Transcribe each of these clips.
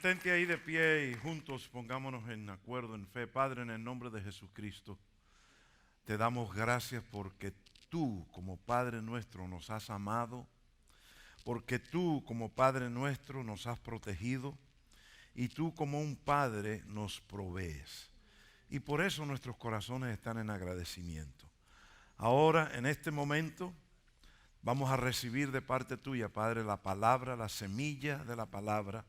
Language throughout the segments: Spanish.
Mantente ahí de pie y juntos pongámonos en acuerdo en fe. Padre, en el nombre de Jesucristo, te damos gracias porque tú como Padre nuestro nos has amado, porque tú como Padre nuestro nos has protegido y tú como un Padre nos provees. Y por eso nuestros corazones están en agradecimiento. Ahora, en este momento, vamos a recibir de parte tuya, Padre, la palabra, la semilla de la palabra,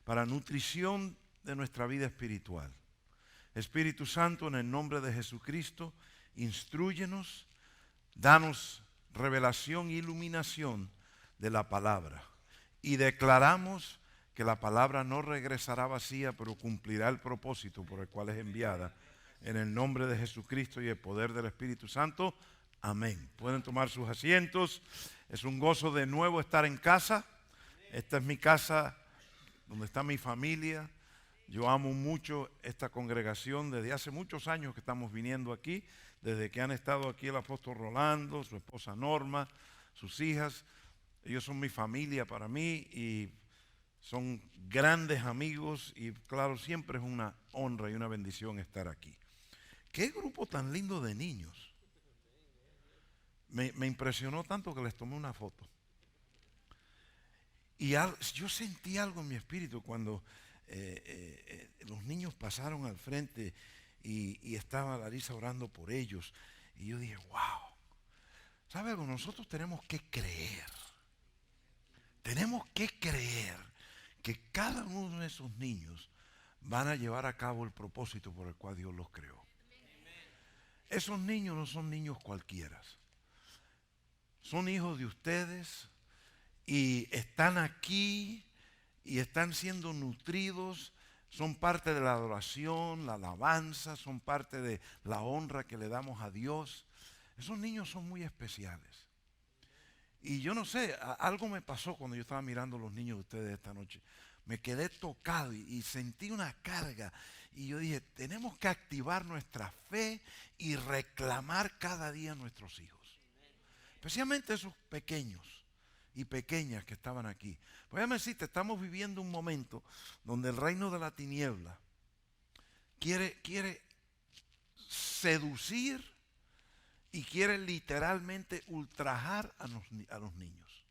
para nutrición de nuestra vida espiritual. Espíritu Santo, en el nombre de Jesucristo, instrúyenos, danos revelación e iluminación de la palabra. Y declaramos que la palabra no regresará vacía, pero cumplirá el propósito por el cual es enviada. En el nombre de Jesucristo y el poder del Espíritu Santo. Amén. Pueden tomar sus asientos. Es un gozo de nuevo estar en casa. Esta es mi casa donde está mi familia. Yo amo mucho esta congregación desde hace muchos años que estamos viniendo aquí, desde que han estado aquí el apóstol Rolando, su esposa Norma, sus hijas. Ellos son mi familia para mí y son grandes amigos y claro, siempre es una honra y una bendición estar aquí. ¿Qué grupo tan lindo de niños? Me impresionó tanto que les tomé una foto. Y yo sentí algo en mi espíritu cuando los niños pasaron al frente y estaba Larisa orando por ellos. Y yo dije, wow. ¿Sabe algo? Nosotros tenemos que creer. Tenemos que creer que cada uno de esos niños van a llevar a cabo el propósito por el cual Dios los creó. Esos niños no son niños cualquiera. Son hijos de ustedes y están aquí y están siendo nutridos, son parte de la adoración, la alabanza, son parte de la honra que le damos a Dios. Esos niños son muy especiales. Y yo no sé, algo me pasó cuando yo estaba mirando a los niños de ustedes esta noche. Me quedé tocado y sentí una carga. Y yo dije, tenemos que activar nuestra fe y reclamar cada día a nuestros hijos. Especialmente esos pequeños y pequeñas que estaban aquí. Pues déjame decirte, estamos viviendo un momento donde el reino de la tiniebla quiere seducir y quiere literalmente ultrajar a los niños.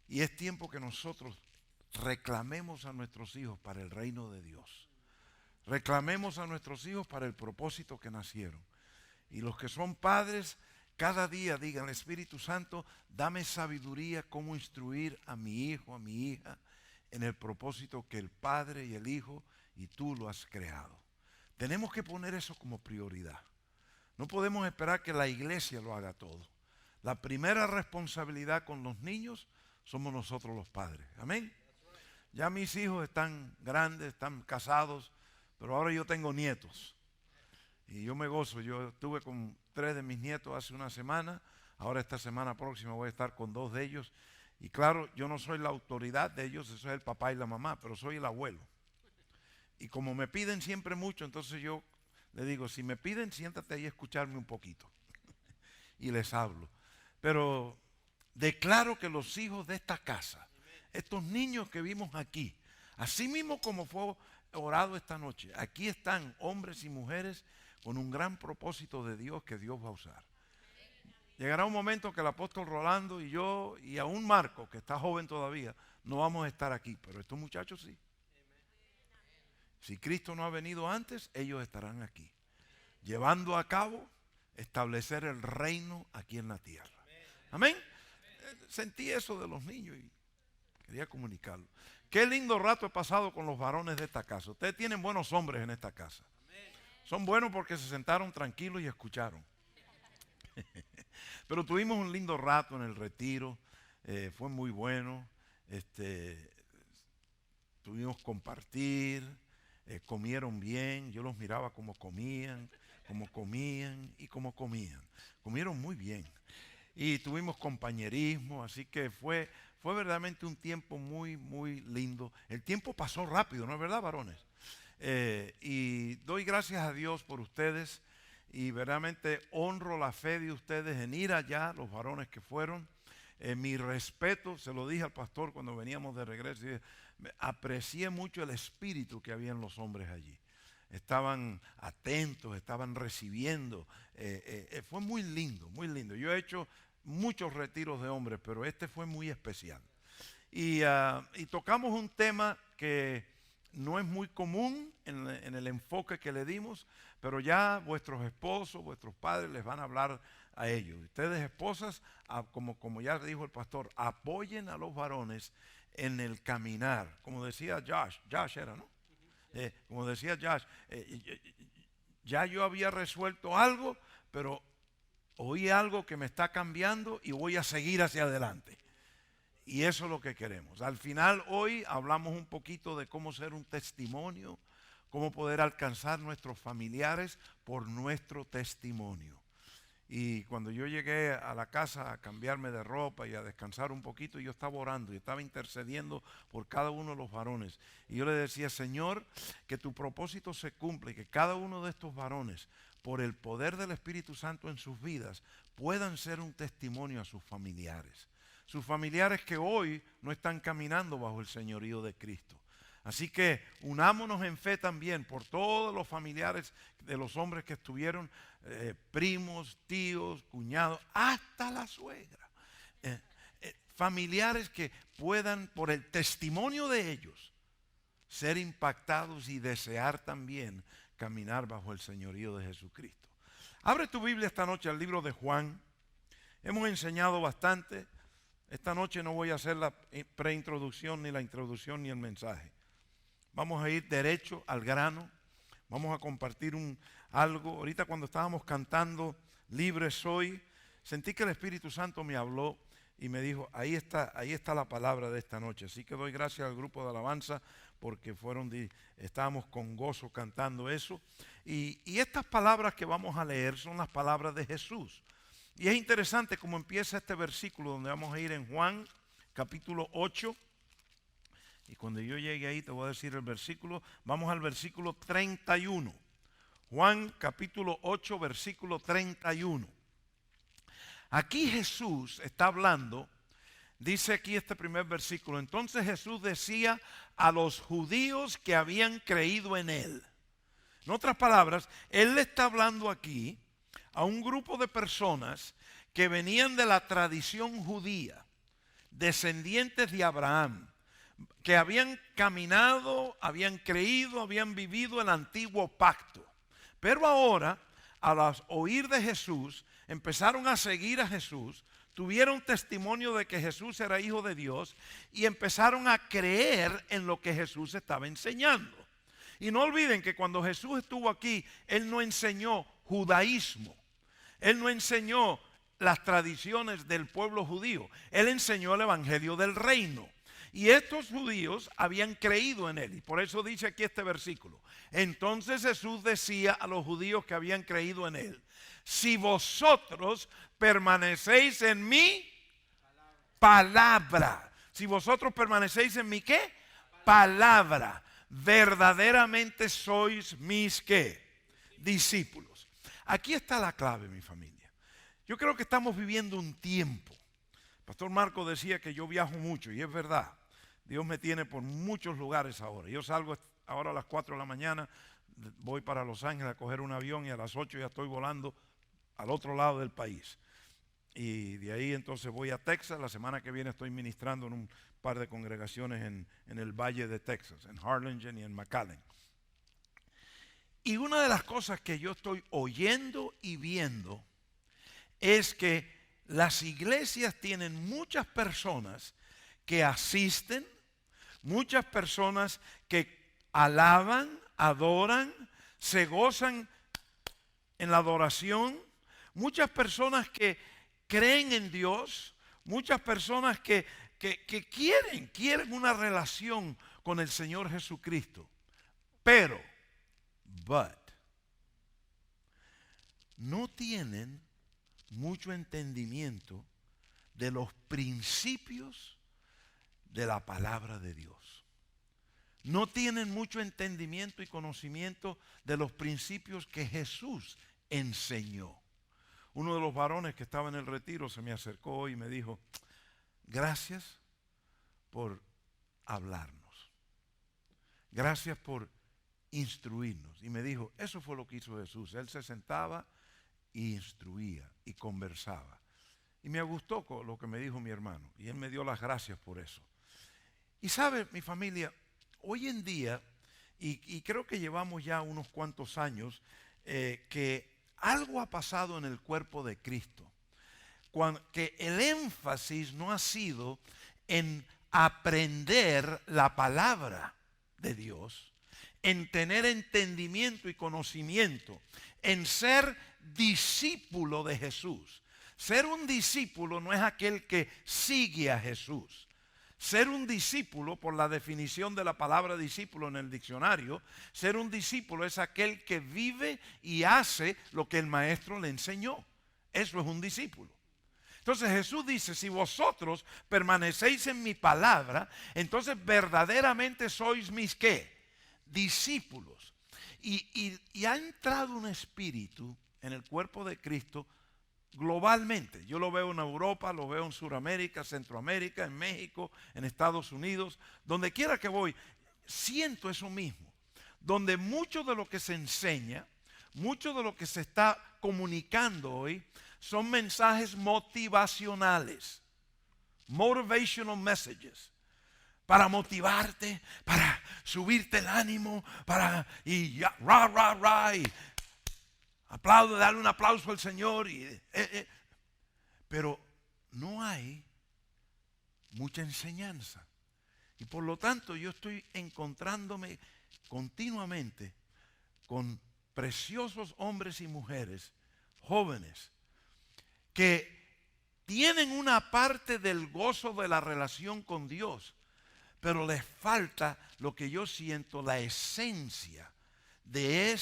Y es tiempo que nosotros reclamemos a nuestros hijos para el reino de Dios. Reclamemos a nuestros hijos para el propósito que nacieron. Y los que son padres, cada día digan, Espíritu Santo, dame sabiduría cómo instruir a mi hijo, a mi hija, en el propósito que el Padre y el Hijo y tú lo has creado. Tenemos que poner eso como prioridad. No podemos esperar que la iglesia lo haga todo. La primera responsabilidad con los niños somos nosotros los padres. Amén. Ya mis hijos están grandes, están casados, pero ahora yo tengo nietos. Y yo me gozo, yo estuve con 3 de mis nietos hace una semana, ahora esta semana próxima voy a estar con 2 de ellos. Y claro, yo no soy la autoridad de ellos, eso es el papá y la mamá, pero soy el abuelo. Y como me piden siempre mucho, entonces yo le digo, si me piden, siéntate ahí a escucharme un poquito. Y les hablo. Pero declaro que los hijos de esta casa, estos niños que vimos aquí, así mismo como fue orado esta noche, aquí están hombres y mujeres con un gran propósito de Dios que Dios va a usar. Llegará un momento que el apóstol Rolando y yo y aún Marco, que está joven todavía, no vamos a estar aquí, pero estos muchachos sí. Si Cristo no ha venido antes, ellos estarán aquí, llevando a cabo, establecer el reino aquí en la tierra. Amén. Sentí eso de los niños y quería comunicarlo. Qué lindo rato he pasado con los varones de esta casa. Ustedes tienen buenos hombres en esta casa. Son buenos porque se sentaron tranquilos y escucharon. Pero tuvimos un lindo rato en el retiro, fue muy bueno. Tuvimos compartir, comieron bien, yo los miraba como comían y como comían. Comieron muy bien. Y tuvimos compañerismo, así que fue verdaderamente un tiempo muy, muy lindo. El tiempo pasó rápido, ¿no es verdad, varones? Y doy gracias a Dios por ustedes y verdaderamente honro la fe de ustedes en ir allá, los varones que fueron. Mi respeto, se lo dije al pastor cuando veníamos de regreso, dije, aprecié mucho el espíritu que había en los hombres allí. Estaban atentos, estaban recibiendo. Fue muy lindo, muy lindo. Yo he hecho muchos retiros de hombres, pero este fue muy especial. Y tocamos un tema que no es muy común en el enfoque que le dimos, pero ya vuestros esposos, vuestros padres les van a hablar a ellos. Ustedes esposas, como ya dijo el pastor, apoyen a los varones en el caminar. Como decía Josh era, ¿no? Como decía Josh, ya yo había resuelto algo, pero oí algo que me está cambiando y voy a seguir hacia adelante. Y eso es lo que queremos. Al final hoy hablamos un poquito de cómo ser un testimonio, cómo poder alcanzar nuestros familiares por nuestro testimonio. Y cuando yo llegué a la casa a cambiarme de ropa y a descansar un poquito, yo estaba orando y estaba intercediendo por cada uno de los varones. Y yo le decía, Señor, que tu propósito se cumpla y que cada uno de estos varones, por el poder del Espíritu Santo en sus vidas, puedan ser un testimonio a sus familiares. Sus familiares que hoy no están caminando bajo el señorío de Cristo. Así que unámonos en fe también por todos los familiares de los hombres que estuvieron, primos, tíos, cuñados, hasta la suegra. Familiares que puedan, por el testimonio de ellos, ser impactados y desear también caminar bajo el señorío de Jesucristo. Abre tu Biblia esta noche al libro de Juan. Hemos enseñado bastante. Esta noche no voy a hacer la preintroducción, ni la introducción, ni el mensaje. Vamos a ir derecho al grano. Vamos a compartir algo. Ahorita cuando estábamos cantando Libre Soy, sentí que el Espíritu Santo me habló y me dijo, ahí está la palabra de esta noche. Así que doy gracias al grupo de alabanza porque estábamos con gozo cantando eso. Y estas palabras que vamos a leer son las palabras de Jesús. Y es interesante cómo empieza este versículo donde vamos a ir en Juan capítulo 8. Y cuando yo llegue ahí te voy a decir el versículo. Vamos al versículo 31. Juan capítulo 8 versículo 31. Aquí Jesús está hablando. Dice aquí este primer versículo. Entonces Jesús decía a los judíos que habían creído en él. En otras palabras, él le está hablando aquí a un grupo de personas que venían de la tradición judía, descendientes de Abraham, que habían caminado, habían creído, habían vivido el antiguo pacto. Pero ahora, al oír de Jesús, empezaron a seguir a Jesús, tuvieron testimonio de que Jesús era hijo de Dios y empezaron a creer en lo que Jesús estaba enseñando. Y no olviden que cuando Jesús estuvo aquí, Él no enseñó judaísmo. Él no enseñó las tradiciones del pueblo judío. Él enseñó el evangelio del reino. Y estos judíos habían creído en él. Y por eso dice aquí este versículo. Entonces Jesús decía a los judíos que habían creído en él. Si vosotros permanecéis en mi palabra. Si vosotros permanecéis en mi ¿qué? Palabra. Verdaderamente sois mis ¿qué? Discípulos. Aquí está la clave, mi familia. Yo creo que estamos viviendo un tiempo. Pastor Marco decía que yo viajo mucho y es verdad. Dios me tiene por muchos lugares ahora. Yo salgo ahora a las 4 de la mañana, voy para Los Ángeles a coger un avión y a las 8 ya estoy volando al otro lado del país. Y de ahí entonces voy a Texas. La semana que viene estoy ministrando en un par de congregaciones en el Valle de Texas, en Harlingen y en McAllen. Y una de las cosas que yo estoy oyendo y viendo es que las iglesias tienen muchas personas que asisten, muchas personas que alaban, adoran, se gozan en la adoración, muchas personas que creen en Dios, muchas personas que quieren una relación con el Señor Jesucristo, pero no tienen mucho entendimiento de los principios de la palabra de Dios. No tienen mucho entendimiento y conocimiento de los principios que Jesús enseñó. Uno de los varones que estaba en el retiro se me acercó y me dijo, gracias por hablarnos. gracias por instruirnos. Y me dijo, eso fue lo que hizo Jesús. Él se sentaba y instruía y conversaba. Y me gustó lo que me dijo mi hermano. Y él me dio las gracias por eso. Y sabe, mi familia, hoy en día, y creo que llevamos ya unos cuantos años, que algo ha pasado en el cuerpo de Cristo. Que el énfasis no ha sido en aprender la palabra de Dios, en tener entendimiento y conocimiento, en ser discípulo de Jesús. Ser un discípulo no es aquel que sigue a Jesús. Ser un discípulo, por la definición de la palabra discípulo en el diccionario, ser un discípulo es aquel que vive y hace lo que el maestro le enseñó. Eso es un discípulo. Entonces Jesús dice, si vosotros permanecéis en mi palabra, entonces verdaderamente sois mis ¿qué? Discípulos. Y ha entrado un espíritu en el cuerpo de Cristo globalmente. Yo lo veo en Europa, lo veo en Sudamérica, Centroamérica, en México, en Estados Unidos, donde quiera que voy, siento eso mismo. Donde mucho de lo que se enseña, mucho de lo que se está comunicando hoy, son mensajes motivacionales, motivational messages, para motivarte, para subirte el ánimo, y aplaude, dale un aplauso al Señor. Pero no hay mucha enseñanza. Y por lo tanto yo estoy encontrándome continuamente con preciosos hombres y mujeres, jóvenes, que tienen una parte del gozo de la relación con Dios, pero les falta lo que yo siento, la esencia de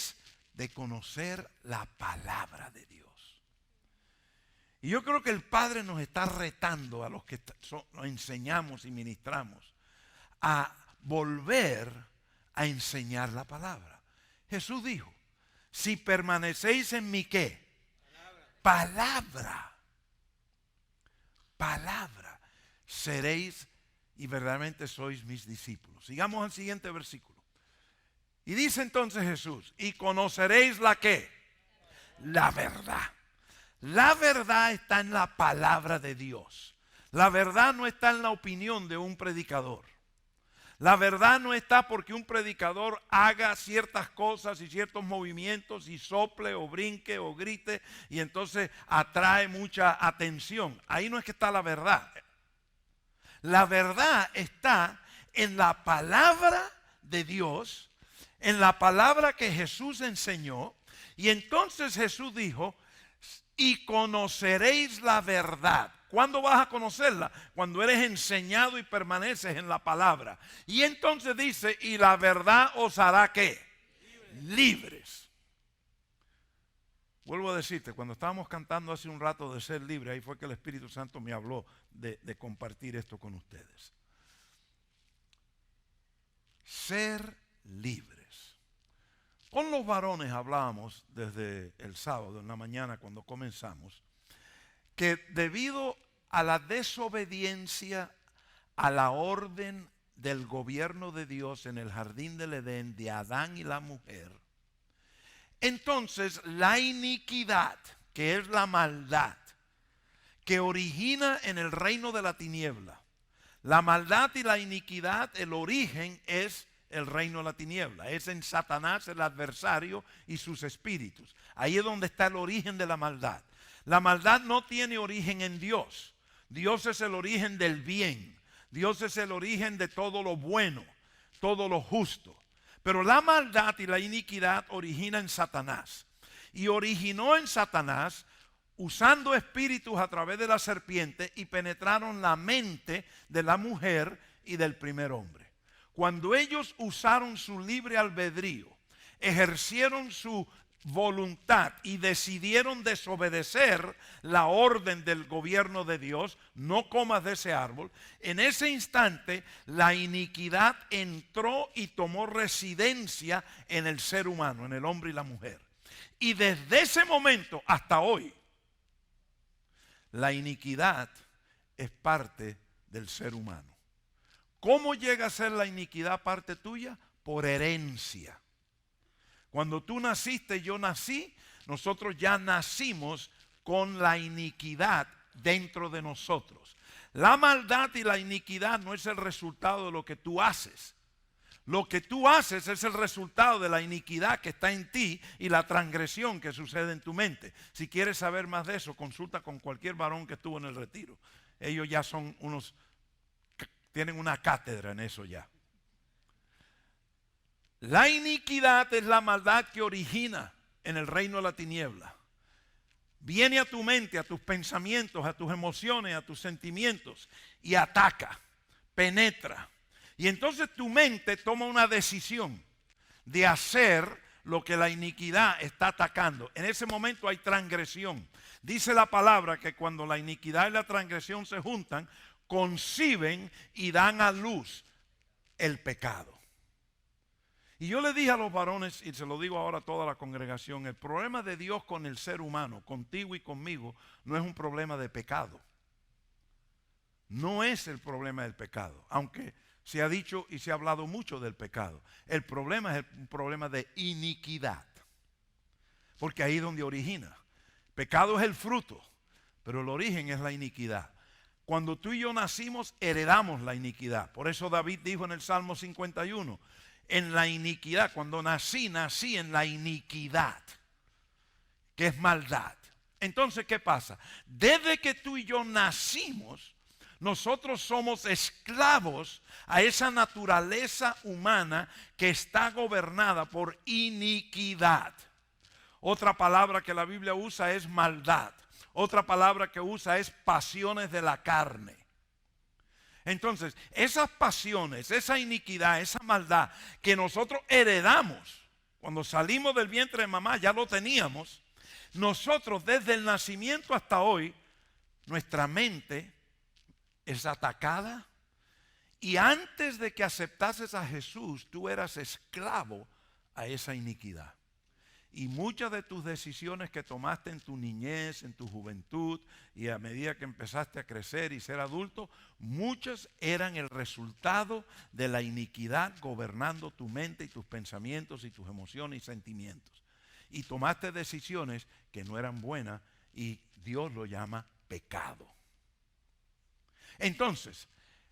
conocer la palabra de Dios. Y yo creo que el Padre nos está retando a los que nos enseñamos y ministramos a volver a enseñar la palabra. Jesús dijo, si permanecéis en mi ¿qué? Palabra, seréis y verdaderamente sois mis discípulos. Sigamos al siguiente versículo. Y dice entonces Jesús, y conoceréis la ¿qué? La verdad. La verdad está en la palabra de Dios. La verdad no está en la opinión de un predicador. La verdad no está porque un predicador haga ciertas cosas y ciertos movimientos y sople o brinque o grite y entonces atrae mucha atención. Ahí no es que está la verdad. La verdad está en la palabra de Dios, en la palabra que Jesús enseñó. Y entonces Jesús dijo, y conoceréis la verdad. ¿Cuándo vas a conocerla? Cuando eres enseñado y permaneces en la palabra. Y entonces dice, y la verdad os hará ¿qué? Libres. Vuelvo a decirte, cuando estábamos cantando hace un rato de ser libre, ahí fue que el Espíritu Santo me habló de compartir esto con ustedes. Ser libres. Con los varones hablábamos desde el sábado en la mañana cuando comenzamos, que debido a la desobediencia a la orden del gobierno de Dios en el jardín del Edén de Adán y la mujer, entonces la iniquidad, que es la maldad, que origina en el reino de la tiniebla, la maldad y la iniquidad, el origen es el reino de la tiniebla, es en Satanás, el adversario y sus espíritus. Ahí es donde está el origen de la maldad. La maldad no tiene origen en Dios. Dios es el origen del bien. Dios es el origen de todo lo bueno, todo lo justo. Pero la maldad y la iniquidad origina en Satanás. Y originó en Satanás usando espíritus a través de la serpiente y penetraron la mente de la mujer y del primer hombre. Cuando ellos usaron su libre albedrío, ejercieron su voluntad y decidieron desobedecer la orden del gobierno de Dios, no comas de ese árbol, en ese instante la iniquidad entró y tomó residencia en el ser humano, en el hombre y la mujer. Y desde ese momento hasta hoy, la iniquidad es parte del ser humano. ¿Cómo llega a ser la iniquidad parte tuya? por herencia. Cuando tú naciste, yo nací, nosotros ya nacimos con la iniquidad dentro de nosotros. La maldad y la iniquidad no es el resultado de lo que tú haces. Lo que tú haces es el resultado de la iniquidad que está en ti y la transgresión que sucede en tu mente. Si quieres saber más de eso, consulta con cualquier varón que estuvo en el retiro. Ellos ya son tienen una cátedra en eso ya. La iniquidad es la maldad que origina en el reino de la tiniebla. Viene a tu mente, a tus pensamientos, a tus emociones, a tus sentimientos y ataca, penetra. Y entonces tu mente toma una decisión de hacer lo que la iniquidad está atacando. En ese momento hay transgresión. Dice la palabra que cuando la iniquidad y la transgresión se juntan, conciben y dan a luz el pecado. Y yo le dije a los varones, y se lo digo ahora a toda la congregación, el problema de Dios con el ser humano, contigo y conmigo, no es un problema de pecado. No es el problema del pecado, aunque se ha dicho y se ha hablado mucho del pecado. El problema es un problema de iniquidad, porque ahí es donde origina. Pecado es el fruto, pero el origen es la iniquidad. Cuando tú y yo nacimos, heredamos la iniquidad. Por eso David dijo en el Salmo 51, en la iniquidad, cuando nací en la iniquidad, que es maldad. Entonces, ¿qué pasa? Desde que tú y yo nacimos, nosotros somos esclavos a esa naturaleza humana que está gobernada por iniquidad. Otra palabra que la Biblia usa es maldad. Otra palabra que usa es pasiones de la carne. Entonces, esas pasiones, esa iniquidad, esa maldad que nosotros heredamos, cuando salimos del vientre de mamá ya lo teníamos, nosotros desde el nacimiento hasta hoy, nuestra mente es atacada. Y antes de que aceptases a Jesús, tú eras esclavo a esa iniquidad. Y muchas de tus decisiones que tomaste en tu niñez, en tu juventud y a medida que empezaste a crecer y ser adulto, muchas eran el resultado de la iniquidad gobernando tu mente y tus pensamientos y tus emociones y sentimientos. Y tomaste decisiones que no eran buenas y Dios lo llama pecado. Entonces,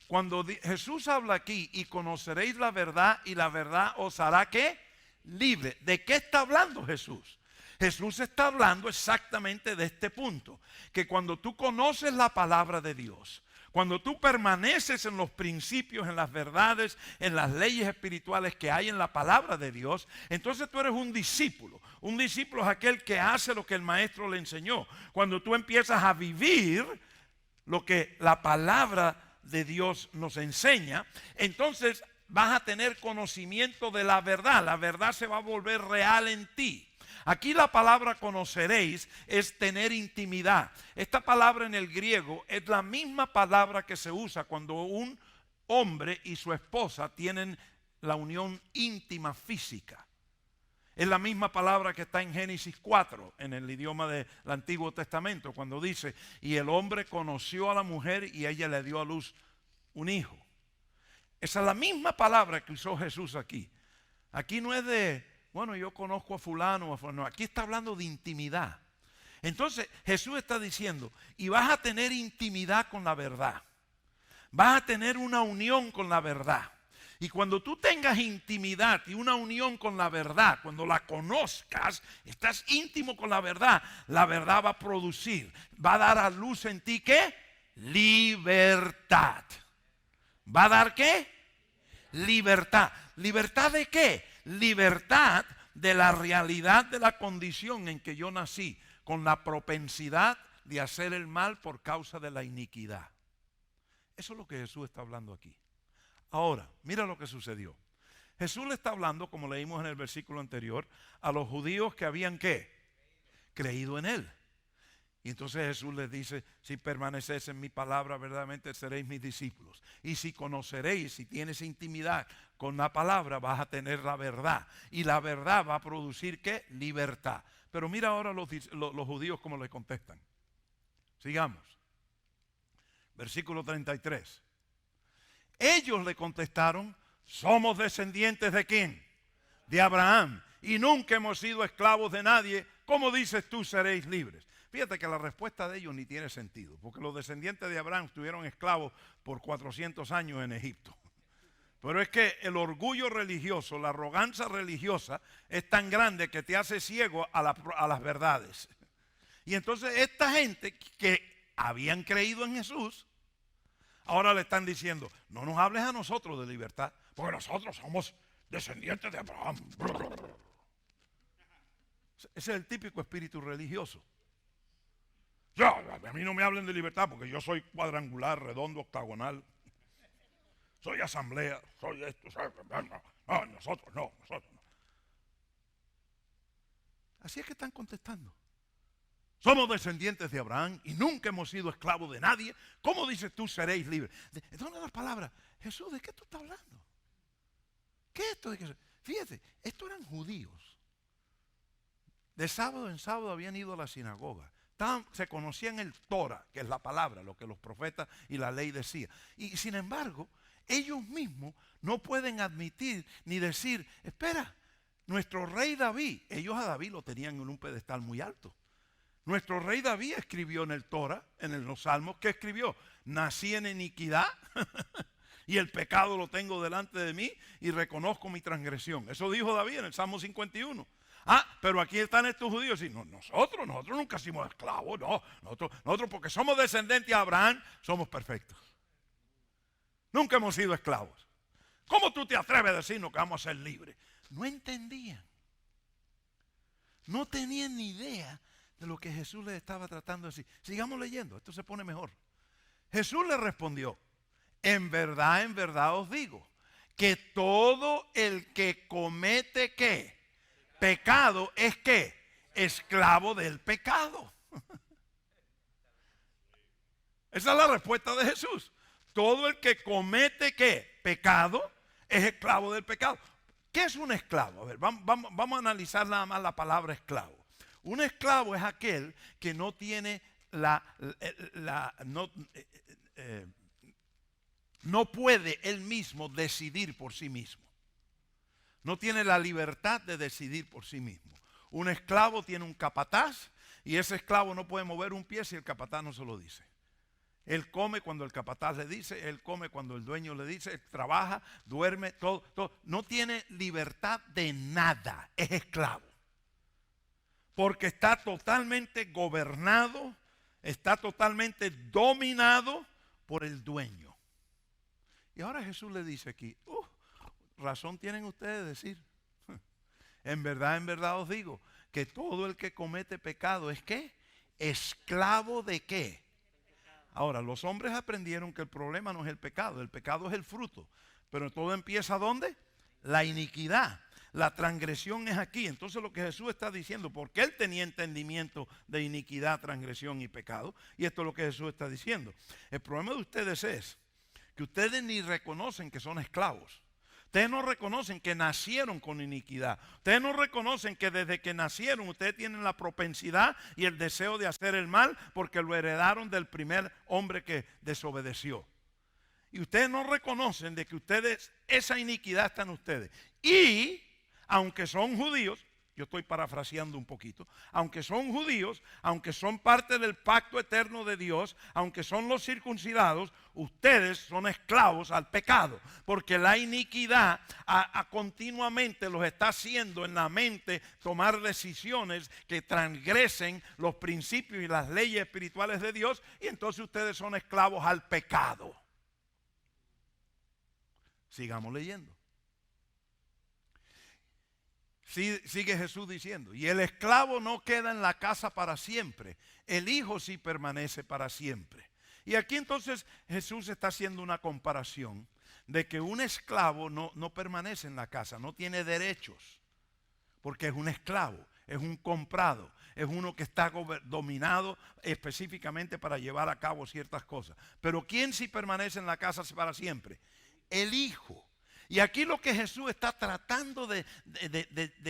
cuando Jesús habla aquí y conoceréis la verdad y la verdad os hará ¿qué? Libre. ¿De qué está hablando Jesús? Jesús está hablando exactamente de este punto, que cuando tú conoces la palabra de Dios, cuando tú permaneces en los principios, en las verdades, en las leyes espirituales que hay en la palabra de Dios, entonces tú eres un discípulo. Un discípulo es aquel que hace lo que el maestro le enseñó. Cuando tú empiezas a vivir lo que la palabra de Dios nos enseña, entonces vas a tener conocimiento de la verdad. La verdad se va a volver real en ti. Aquí la palabra conoceréis es tener intimidad. Esta palabra en el griego es la misma palabra que se usa cuando un hombre y su esposa tienen la unión íntima física. Es la misma palabra que está en Génesis 4, en el idioma del Antiguo Testamento, cuando dice, y el hombre conoció a la mujer y ella le dio a luz un hijo. Esa es la misma palabra que usó Jesús aquí. Aquí no es de, bueno, yo conozco a fulano o a fulano. Aquí está hablando de intimidad. Entonces Jesús está diciendo, y vas a tener intimidad con la verdad. Vas a tener una unión con la verdad. Y cuando tú tengas intimidad y una unión con la verdad, cuando la conozcas, estás íntimo con la verdad va a producir, va a dar a luz en ti, ¿qué? Libertad. ¿Va a dar qué? Libertad. ¿Libertad de qué? Libertad de la realidad de la condición en que yo nací, con la propensidad de hacer el mal por causa de la iniquidad. Eso es lo que Jesús está hablando aquí. Ahora, mira lo que sucedió. Jesús le está hablando, como leímos en el versículo anterior, a los judíos que habían ¿qué? Creído en Él. Y entonces Jesús les dice, si permanecéis en mi palabra, verdaderamente seréis mis discípulos. Y si conoceréis, si tienes intimidad con la palabra, vas a tener la verdad. Y la verdad va a producir ¿qué? Libertad. Pero mira ahora los judíos cómo le contestan. Sigamos. Versículo 33. Ellos le contestaron, Somos descendientes ¿de quién? De Abraham. Y nunca hemos sido esclavos de nadie. ¿Cómo dices tú seréis libres? Fíjate que la respuesta de ellos ni tiene sentido, porque los descendientes de Abraham estuvieron esclavos por 400 años en Egipto. Pero es que el orgullo religioso, la arrogancia religiosa es tan grande que te hace ciego a las verdades. Y entonces esta gente que habían creído en Jesús, ahora le están diciendo, no nos hables a nosotros de libertad, porque nosotros somos descendientes de Abraham. Ese es el típico espíritu religioso. A mí no me hablen de libertad porque yo soy cuadrangular, redondo, octagonal. Soy asamblea, soy esto, nosotros no. Así es que están contestando. Somos descendientes de Abraham y nunca hemos sido esclavos de nadie. ¿Cómo dices tú seréis libres? ¿De dónde las palabras? Jesús, ¿de qué tú estás hablando? ¿Qué es esto? Fíjate, estos eran judíos. De sábado en sábado habían ido a la sinagoga. Se conocían el Torah, que es la palabra, lo que los profetas y la ley decían. Y sin embargo, ellos mismos no pueden admitir ni decir, espera, nuestro rey David, ellos a David lo tenían en un pedestal muy alto. Nuestro rey David escribió en el Torah, en los Salmos, ¿qué escribió? Nací en iniquidad y el pecado lo tengo delante de mí y reconozco mi transgresión. Eso dijo David en el Salmo 51. Pero aquí están estos judíos y nosotros nunca fuimos esclavos, no, nosotros porque somos descendientes de Abraham, somos perfectos. Nunca hemos sido esclavos. ¿Cómo tú te atreves a decirnos que vamos a ser libres? No entendían. No tenían ni idea de lo que Jesús les estaba tratando de decir. Sigamos leyendo, esto se pone mejor. Jesús les respondió, en verdad os digo, que todo el que comete ¿qué? Pecado es ¿qué? Esclavo del pecado. Esa es la respuesta de Jesús. Todo el que comete ¿qué? Pecado es esclavo del pecado. ¿Qué es un esclavo? A ver, vamos a analizar nada más la palabra esclavo. Un esclavo es aquel que no tiene no puede él mismo decidir por sí mismo. No tiene la libertad de decidir por sí mismo. Un esclavo tiene un capataz y ese esclavo no puede mover un pie si el capataz no se lo dice. Él come cuando el capataz le dice, él come cuando el dueño le dice, él trabaja, duerme, todo. No tiene libertad de nada, es esclavo. Porque está totalmente gobernado, está totalmente dominado por el dueño. Y ahora Jesús le dice aquí, razón tienen ustedes de decir, en verdad os digo, que todo el que comete pecado es ¿qué? Esclavo de ¿qué? Ahora, los hombres aprendieron que el problema no es el pecado es el fruto. Pero todo empieza ¿dónde? La iniquidad. La transgresión es aquí. Entonces lo que Jesús está diciendo, porque él tenía entendimiento de iniquidad, transgresión y pecado, y esto es lo que Jesús está diciendo. El problema de ustedes es que ustedes ni reconocen que son esclavos. Ustedes no reconocen que nacieron con iniquidad. Ustedes no reconocen que desde que nacieron ustedes tienen la propensidad y el deseo de hacer el mal porque lo heredaron del primer hombre que desobedeció. Y ustedes no reconocen de que ustedes, esa iniquidad está en ustedes. Y aunque son judíos, yo estoy parafraseando un poquito, aunque son judíos, aunque son parte del pacto eterno de Dios, aunque son los circuncidados, ustedes son esclavos al pecado, porque la iniquidad continuamente los está haciendo en la mente tomar decisiones que transgresen los principios y las leyes espirituales de Dios, y entonces ustedes son esclavos al pecado. Sigamos leyendo. Sigue Jesús diciendo, y el esclavo no queda en la casa para siempre, el hijo sí permanece para siempre. Y aquí entonces Jesús está haciendo una comparación de que un esclavo no permanece en la casa, no tiene derechos, porque es un esclavo, es un comprado, es uno que está dominado específicamente para llevar a cabo ciertas cosas. Pero ¿quién sí permanece en la casa para siempre? El hijo. Y aquí lo que Jesús está tratando de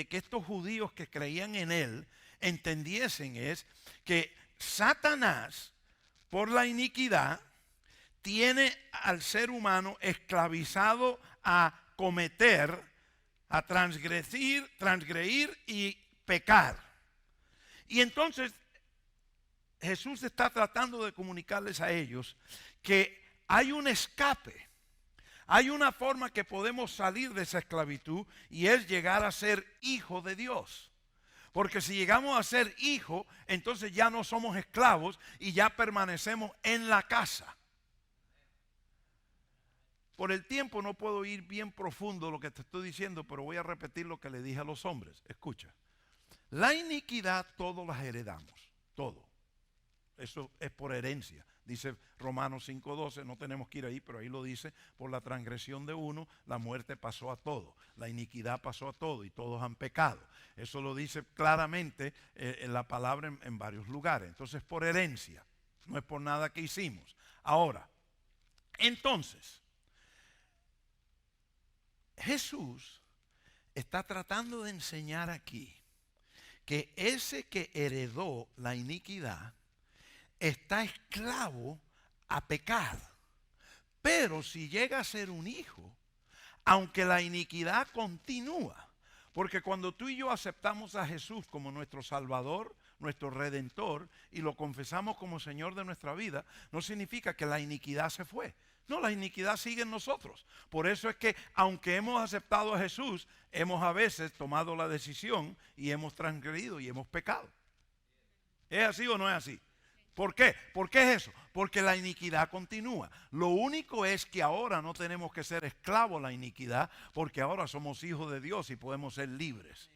que estos judíos que creían en él entendiesen es que Satanás, por la iniquidad, tiene al ser humano esclavizado a cometer, a transgredir y pecar. Y entonces Jesús está tratando de comunicarles a ellos que hay un escape. Hay una forma que podemos salir de esa esclavitud y es llegar a ser hijo de Dios. Porque si llegamos a ser hijo, entonces ya no somos esclavos y ya permanecemos en la casa. Por el tiempo no puedo ir bien profundo lo que te estoy diciendo, pero voy a repetir lo que le dije a los hombres. Escucha, la iniquidad todos las heredamos, todo. Eso es por herencia. Dice Romanos 5:12, no tenemos que ir ahí, pero ahí lo dice, por la transgresión de uno, la muerte pasó a todos, la iniquidad pasó a todos y todos han pecado. Eso lo dice claramente en la palabra en varios lugares. Entonces, por herencia, no es por nada que hicimos. Ahora, entonces, Jesús está tratando de enseñar aquí que ese que heredó la iniquidad está esclavo a pecar. Pero si llega a ser un hijo, aunque la iniquidad continúa, porque cuando tú y yo aceptamos a Jesús como nuestro Salvador, nuestro Redentor, y lo confesamos como Señor de nuestra vida, no significa que la iniquidad se fue. No, la iniquidad sigue en nosotros. Por eso es que aunque hemos aceptado a Jesús, hemos a veces tomado la decisión y hemos transgredido y hemos pecado. ¿Es así o no es así? ¿Por qué? ¿Por qué es eso? Porque la iniquidad continúa. Lo único es que ahora no tenemos que ser esclavos a la iniquidad, porque ahora somos hijos de Dios y podemos ser libres.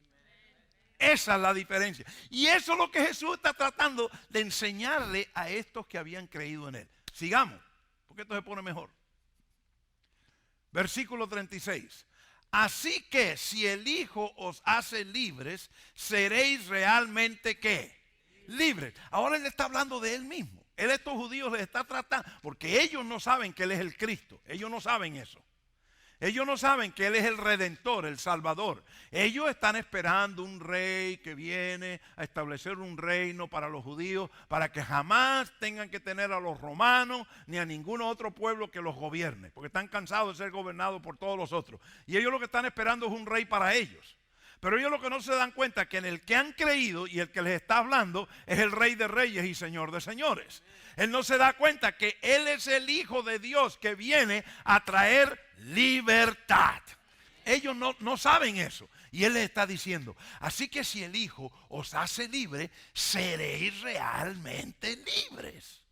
Esa es la diferencia. Y eso es lo que Jesús está tratando de enseñarle a estos que habían creído en Él. Sigamos, porque esto se pone mejor. Versículo 36. Así que si el Hijo os hace libres, seréis realmente ¿qué? Libres. Ahora Él está hablando de Él mismo. Él a estos judíos les está tratando, porque ellos no saben que Él es el Cristo. Ellos no saben eso. Ellos no saben que Él es el Redentor, el Salvador. Ellos están esperando un rey que viene a establecer un reino para los judíos, para que jamás tengan que tener a los romanos ni a ningún otro pueblo que los gobierne, porque están cansados de ser gobernados por todos los otros. Y ellos lo que están esperando es un rey para ellos. Pero ellos lo que no se dan cuenta es que en el que han creído y el que les está hablando es el Rey de Reyes y Señor de Señores. Él no se da cuenta que Él es el Hijo de Dios que viene a traer libertad. Ellos no saben eso. Y Él les está diciendo, así que si el Hijo os hace libre, seréis realmente libres.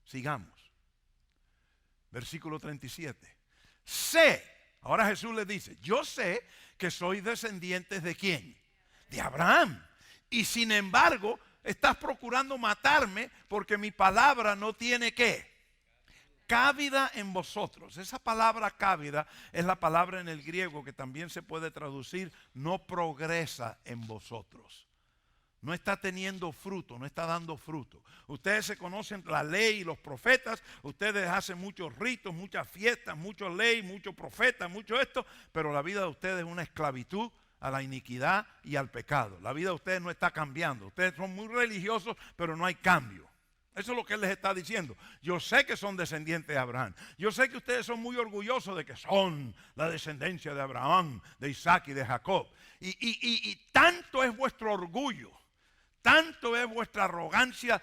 Sigamos. Versículo 37. Sé, ahora Jesús les dice, yo sé que sois descendientes de ¿quién? De Abraham. Y sin embargo, estás procurando matarme porque mi palabra no tiene ¿qué? Cabida en vosotros. Esa palabra cabida es la palabra en el griego que también se puede traducir no progresa en vosotros. No está teniendo fruto, no está dando fruto. Ustedes se conocen la ley y los profetas, ustedes hacen muchos ritos, muchas fiestas, mucha ley, muchos profetas, mucho esto, pero la vida de ustedes es una esclavitud a la iniquidad y al pecado. La vida de ustedes no está cambiando. Ustedes son muy religiosos, pero no hay cambio. Eso es lo que Él les está diciendo. Yo sé que son descendientes de Abraham. Yo sé que ustedes son muy orgullosos de que son la descendencia de Abraham, de Isaac y de Jacob. Y tanto es vuestro orgullo, tanto es vuestra arrogancia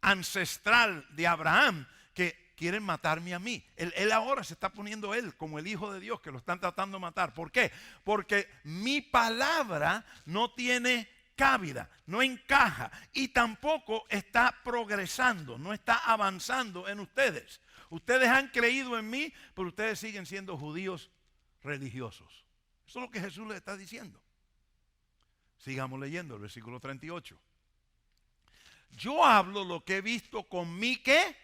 ancestral de Abraham que quieren matarme a mí. Él ahora se está poniendo Él como el Hijo de Dios que lo están tratando de matar. ¿Por qué? Porque mi palabra no tiene cabida, no encaja y tampoco está progresando, no está avanzando en ustedes. Ustedes han creído en mí, pero ustedes siguen siendo judíos religiosos. Eso es lo que Jesús les está diciendo. Sigamos leyendo el versículo 38. Yo hablo lo que he visto con mi ¿qué?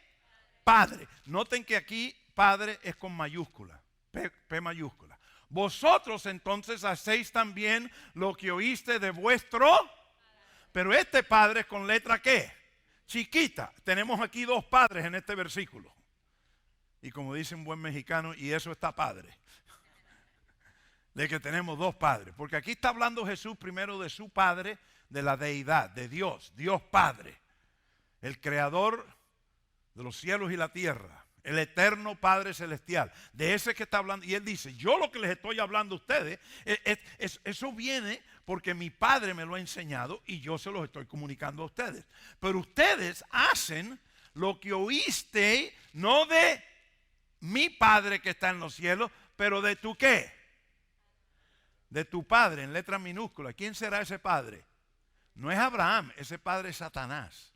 Padre. Noten que aquí Padre es con mayúscula, P mayúscula. Vosotros entonces hacéis también lo que oíste de vuestro, pero este Padre es con letra ¿qué? Chiquita. Tenemos aquí dos padres en este versículo. Y como dice un buen mexicano, y eso está padre. De que tenemos dos padres. Porque aquí está hablando Jesús primero de su Padre, de la deidad, de Dios, Dios Padre. El creador de los cielos y la tierra. el eterno Padre Celestial, de ese que está hablando. Y él dice, yo lo que les estoy hablando a ustedes, eso viene porque mi Padre me lo ha enseñado y yo se los estoy comunicando a ustedes. Pero ustedes hacen lo que oíste, no de mi Padre que está en los cielos, pero de tu ¿qué? De tu padre, en letra minúscula. ¿Quién será ese padre? No es Abraham, ese padre es Satanás.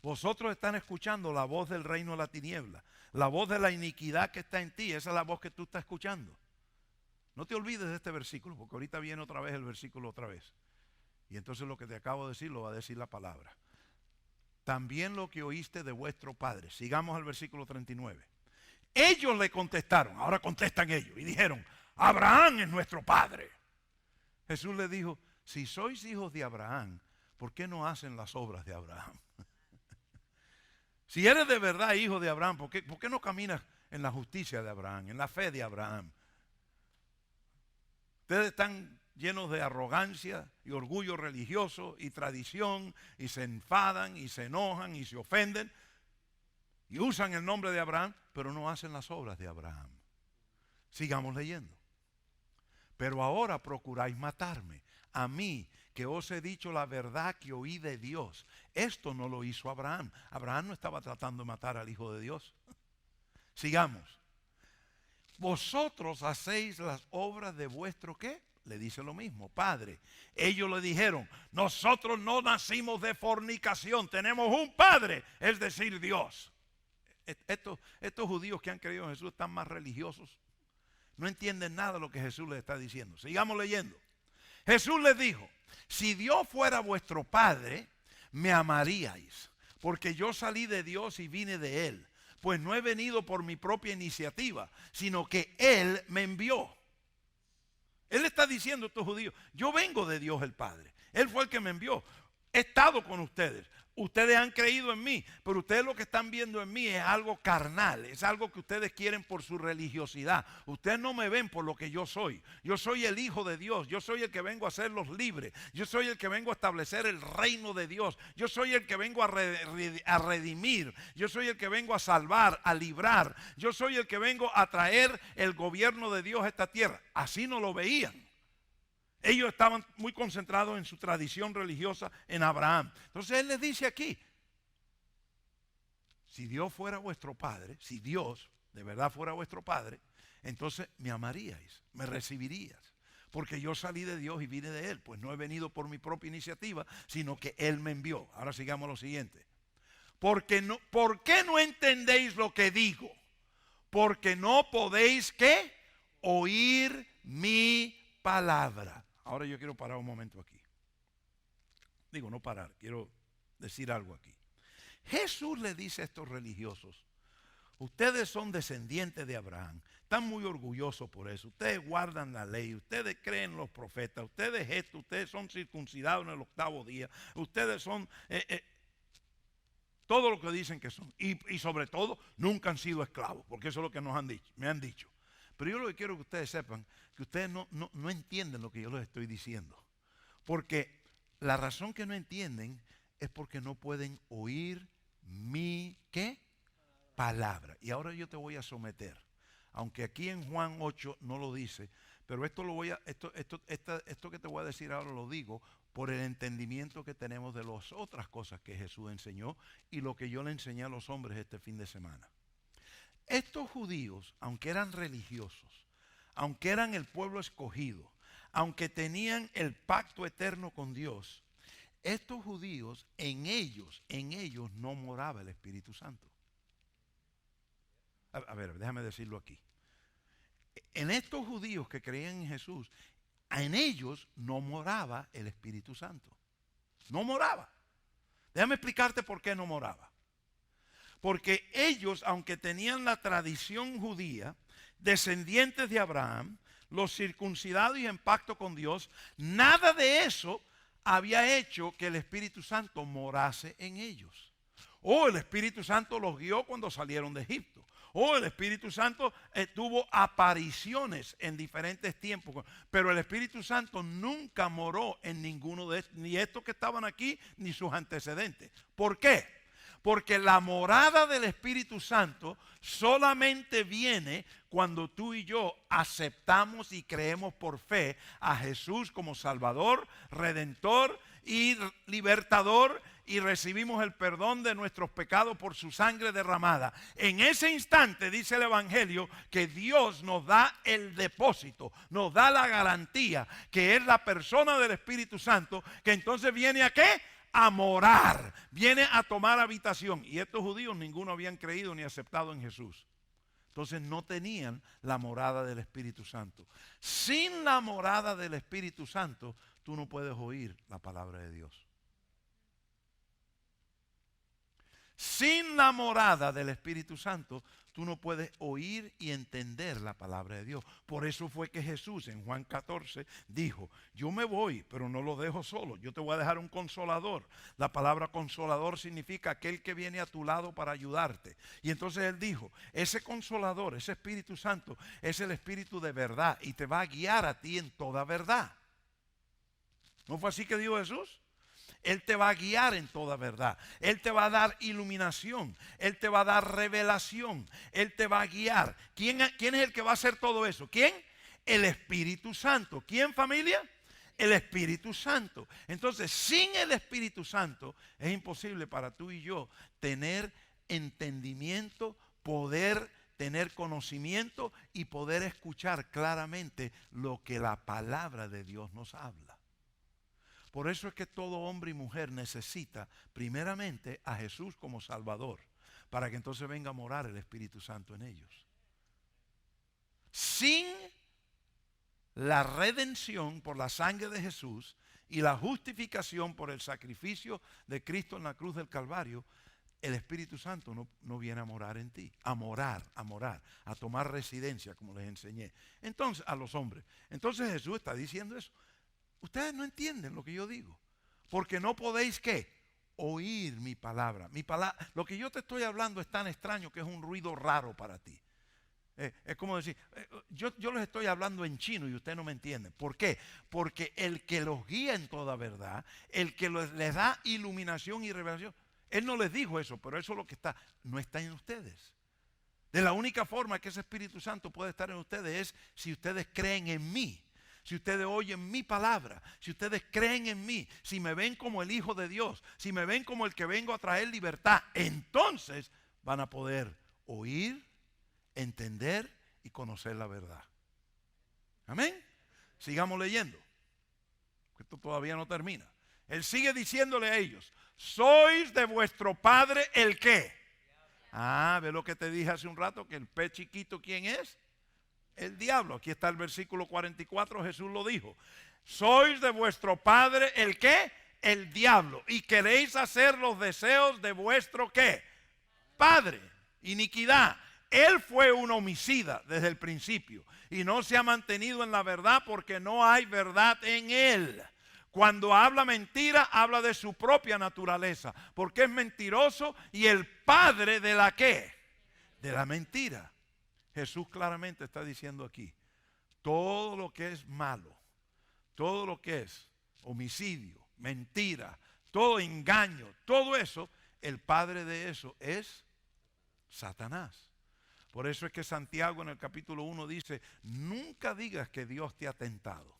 Vosotros están escuchando la voz del reino de la tiniebla, la voz de la iniquidad que está en ti. Esa es la voz que tú estás escuchando. No te olvides de este versículo, porque ahorita viene otra vez el versículo otra vez. Y entonces lo que te acabo de decir lo va a decir la palabra. También lo que oíste de vuestro padre. Sigamos al versículo 39. Ellos le contestaron, ahora contestan ellos, y dijeron, Abraham es nuestro padre. Jesús le dijo, si sois hijos de Abraham, ¿por qué no hacen las obras de Abraham? Si eres de verdad hijo de Abraham, ¿por qué no caminas en la justicia de Abraham, en la fe de Abraham? Ustedes están llenos de arrogancia y orgullo religioso y tradición, y se enfadan y se enojan y se ofenden y usan el nombre de Abraham, pero no hacen las obras de Abraham. Sigamos leyendo. Pero ahora procuráis matarme, a mí, que os he dicho la verdad que oí de Dios. Esto no lo hizo Abraham. Abraham no estaba tratando de matar al Hijo de Dios. Sigamos. Vosotros hacéis las obras de vuestro ¿qué? Le dice lo mismo, padre. Ellos le dijeron, nosotros no nacimos de fornicación, tenemos un padre, es decir, Dios. Estos judíos que han creído en Jesús están más religiosos. No entienden nada de lo que Jesús les está diciendo. Sigamos leyendo. Jesús les dijo, si Dios fuera vuestro Padre, me amaríais, porque yo salí de Dios y vine de Él. Pues no he venido por mi propia iniciativa, sino que Él me envió. Él está diciendo a estos judíos, yo vengo de Dios el Padre. Él fue el que me envió. He estado con ustedes. Ustedes han creído en mí, pero ustedes lo que están viendo en mí es algo carnal, es algo que ustedes quieren por su religiosidad. Ustedes no me ven por lo que yo soy. Yo soy el Hijo de Dios, yo soy el que vengo a hacerlos libres, yo soy el que vengo a establecer el reino de Dios, yo soy el que vengo a redimir, yo soy el que vengo a salvar, a librar, yo soy el que vengo a traer el gobierno de Dios a esta tierra. Así no lo veían. Ellos estaban muy concentrados en su tradición religiosa en Abraham. Entonces Él les dice aquí, si Dios fuera vuestro Padre, si Dios de verdad fuera vuestro Padre, entonces me amaríais, me recibirías. Porque yo salí de Dios y vine de Él. Pues no he venido por mi propia iniciativa, sino que Él me envió. Ahora sigamos lo siguiente. ¿Por qué no entendéis lo que digo? Porque no podéis, ¿qué? Oír mi palabra. Ahora yo quiero parar un momento aquí. Digo, no parar, quiero decir algo aquí. Jesús le dice a estos religiosos, ustedes son descendientes de Abraham, están muy orgullosos por eso, ustedes guardan la ley, ustedes creen en los profetas, ustedes son circuncidados en el 8º día, ustedes son todo lo que dicen que son. Y sobre todo, nunca han sido esclavos, porque eso es lo que me han dicho. Pero yo lo que quiero que ustedes sepan, que ustedes no entienden lo que yo les estoy diciendo. Porque la razón que no entienden es porque no pueden oír mi, ¿qué? Palabra. Y ahora yo te voy a someter. Aunque aquí en Juan 8 no lo dice, pero esto que te voy a decir ahora lo digo por el entendimiento que tenemos de las otras cosas que Jesús enseñó y lo que yo le enseñé a los hombres este fin de semana. Estos judíos, aunque eran religiosos, aunque eran el pueblo escogido, aunque tenían el pacto eterno con Dios, estos judíos, en ellos no moraba el Espíritu Santo. A ver, déjame decirlo aquí. En estos judíos que creían en Jesús, en ellos no moraba el Espíritu Santo. No moraba. Déjame explicarte por qué no moraba. Porque ellos, aunque tenían la tradición judía, descendientes de Abraham, los circuncidados y en pacto con Dios, nada de eso había hecho que el Espíritu Santo morase en ellos. O el Espíritu Santo los guió cuando salieron de Egipto. O el Espíritu Santo tuvo apariciones en diferentes tiempos. Pero el Espíritu Santo nunca moró en ninguno de estos, ni estos que estaban aquí, ni sus antecedentes. ¿Por qué? Porque la morada del Espíritu Santo solamente viene cuando tú y yo aceptamos y creemos por fe a Jesús como Salvador, Redentor y Libertador, y recibimos el perdón de nuestros pecados por su sangre derramada. En ese instante dice el Evangelio que Dios nos da el depósito, nos da la garantía, que es la persona del Espíritu Santo, que entonces viene ¿a qué? A morar, viene a tomar habitación. Y estos judíos ninguno habían creído ni aceptado en Jesús. Entonces no tenían la morada del Espíritu Santo. Sin la morada del Espíritu Santo, tú no puedes oír la palabra de Dios. Sin la morada del Espíritu Santo, tú no puedes oír y entender la palabra de Dios. Por eso fue que Jesús en Juan 14 dijo, yo me voy, pero no lo dejo solo. Yo te voy a dejar un consolador. La palabra consolador significa aquel que viene a tu lado para ayudarte. Y entonces él dijo, ese consolador, ese Espíritu Santo, es el Espíritu de verdad y te va a guiar a ti en toda verdad. ¿No fue así que dijo Jesús? Él te va a guiar en toda verdad. Él te va a dar iluminación. Él te va a dar revelación. Él te va a guiar. ¿Quién es el que va a hacer todo eso? ¿Quién? El Espíritu Santo. ¿Quién, familia? El Espíritu Santo. Entonces, sin el Espíritu Santo es imposible para tú y yo tener entendimiento, poder tener conocimiento y poder escuchar claramente lo que la palabra de Dios nos habla. Por eso es que todo hombre y mujer necesita primeramente a Jesús como Salvador, para que entonces venga a morar el Espíritu Santo en ellos. Sin la redención por la sangre de Jesús y la justificación por el sacrificio de Cristo en la cruz del Calvario, el Espíritu Santo no viene a morar en ti, a morar, a tomar residencia, como les enseñé. Entonces, a los hombres. Entonces Jesús está diciendo eso. Ustedes no entienden lo que yo digo, porque no podéis ¿qué? Oír mi palabra. Lo que yo te estoy hablando es tan extraño que es un ruido raro para ti. Es como decir, yo les estoy hablando en chino y ustedes no me entienden. ¿Por qué? Porque el que los guía en toda verdad, el que les da iluminación y revelación, Él no les dijo eso, pero eso es lo que no está en ustedes. De la única forma que ese Espíritu Santo puede estar en ustedes es si ustedes creen en mí. Si ustedes oyen mi palabra, si ustedes creen en mí, si me ven como el Hijo de Dios, si me ven como el que vengo a traer libertad, entonces van a poder oír, entender y conocer la verdad. Amén. Sigamos leyendo. Esto todavía no termina. Él sigue diciéndole a ellos, sois de vuestro padre el qué. ¿Ve lo que te dije hace un rato? Que el pez chiquito, ¿quién es? El diablo. Aquí está el versículo 44, Jesús lo dijo. Sois de vuestro padre el ¿qué? El diablo. Y queréis hacer los deseos de vuestro ¿qué? Padre. Iniquidad. Él fue un homicida desde el principio y no se ha mantenido en la verdad porque no hay verdad en él. Cuando habla mentira, habla de su propia naturaleza, porque es mentiroso y el padre de la ¿qué? De la mentira. Jesús claramente está diciendo aquí, todo lo que es malo, todo lo que es homicidio, mentira, todo engaño, todo eso, el padre de eso es Satanás. Por eso es que Santiago en el capítulo 1 dice, nunca digas que Dios te ha tentado.